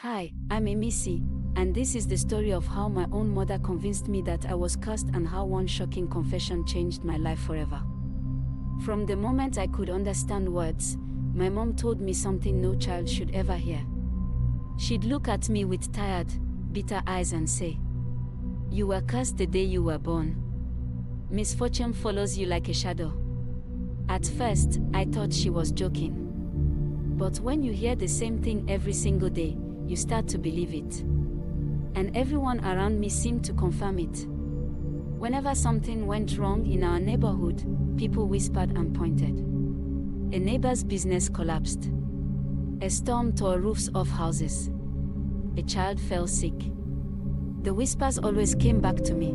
Hi, I'm Imisi, and this is the story of how my own mother convinced me that I was cursed and how one shocking confession changed my life forever. From the moment I could understand words, my mom told me something no child should ever hear. She'd look at me with tired, bitter eyes and say, "You were cursed the day you were born. Misfortune follows you like a shadow." At first, I thought she was joking. But when you hear the same thing every single day, you start to believe it. And everyone around me seemed to confirm it. Whenever something went wrong in our neighborhood, people whispered and pointed. A neighbor's business collapsed. A storm tore roofs off houses. A child fell sick. The whispers always came back to me.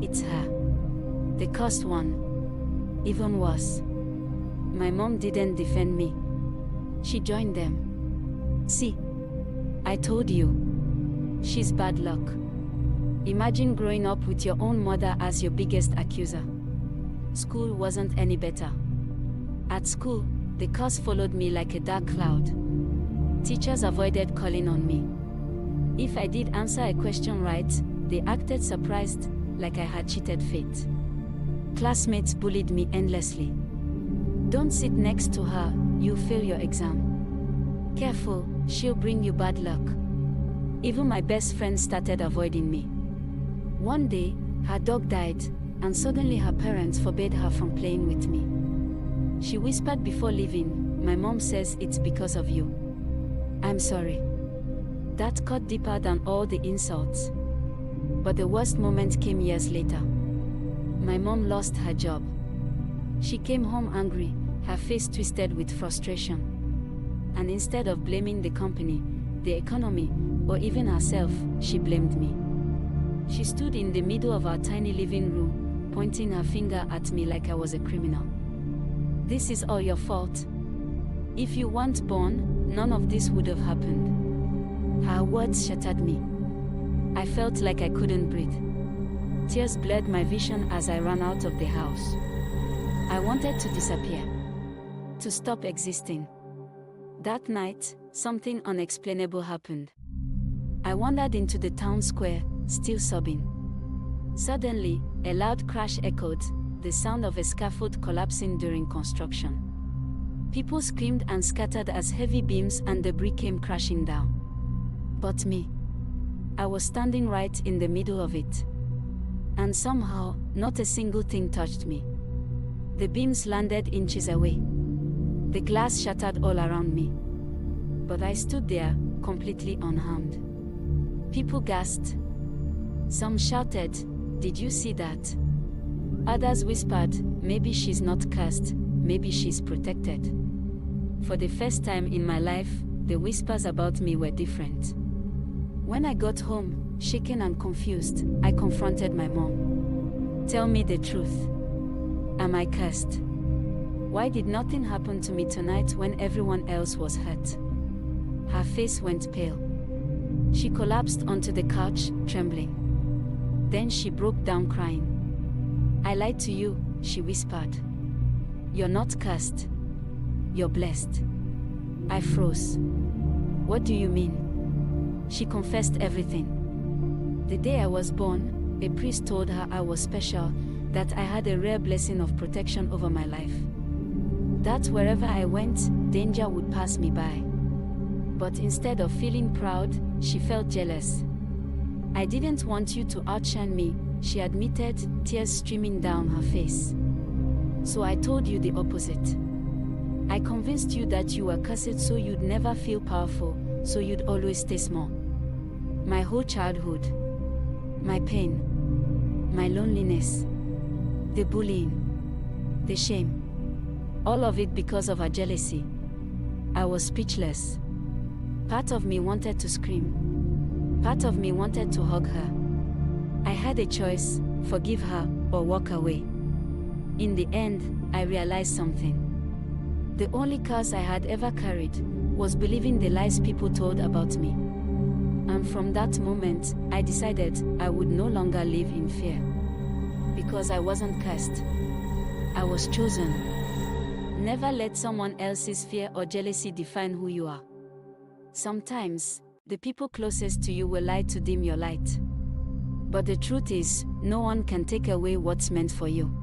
"It's her. The cursed one." Even worse, my mom didn't defend me. She joined them. "See, I told you. She's bad luck." Imagine growing up with your own mother as your biggest accuser. School wasn't any better. At school, the curse followed me like a dark cloud. Teachers avoided calling on me. If I did answer a question right, they acted surprised, like I had cheated fate. Classmates bullied me endlessly. "Don't sit next to her, you'll fail your exam. Careful, she'll bring you bad luck." Even my best friend started avoiding me. One day, her dog died, and suddenly her parents forbade her from playing with me. She whispered before leaving, "My mom says it's because of you." I'm sorry. That cut deeper than all the insults. But the worst moment came years later. My mom lost her job. She came home angry, her face twisted with frustration. And instead of blaming the company, the economy, or even herself, she blamed me. She stood in the middle of our tiny living room, pointing her finger at me like I was a criminal. "This is all your fault. If you weren't born, none of this would have happened." Her words shattered me. I felt like I couldn't breathe. Tears blurred my vision as I ran out of the house. I wanted to disappear, to stop existing. That night, something unexplainable happened. I wandered into the town square, still sobbing. Suddenly, a loud crash echoed, the sound of a scaffold collapsing during construction. People screamed and scattered as heavy beams and debris came crashing down. But me, I was standing right in the middle of it. And somehow, not a single thing touched me. The beams landed inches away. The glass shattered all around me. But I stood there, completely unharmed. People gasped. Some shouted, "Did you see that?" Others whispered, "Maybe she's not cursed, maybe she's protected." For the first time in my life, the whispers about me were different. When I got home, shaken and confused, I confronted my mom. "Tell me the truth. Am I cursed? Why did nothing happen to me tonight when everyone else was hurt?" Her face went pale. She collapsed onto the couch, trembling. Then she broke down crying. "I lied to you," she whispered. "You're not cursed. You're blessed." I froze. "What do you mean?" She confessed everything. The day I was born, a priest told her I was special, that I had a rare blessing of protection over my life. That wherever I went, danger would pass me by. But instead of feeling proud, she felt jealous. "I didn't want you to outshine me," she admitted, tears streaming down her face. "So I told you the opposite. I convinced you that you were cursed so you'd never feel powerful, so you'd always stay small." My whole childhood, my pain, my loneliness, the bullying, the shame, all of it because of her jealousy. I was speechless. Part of me wanted to scream. Part of me wanted to hug her. I had a choice, forgive her or walk away. In the end, I realized something. The only curse I had ever carried was believing the lies people told about me. And from that moment, I decided I would no longer live in fear. Because I wasn't cursed. I was chosen. Never let someone else's fear or jealousy define who you are. Sometimes, The people closest to you will lie to dim your light. But the truth is, no one can take away what's meant for you.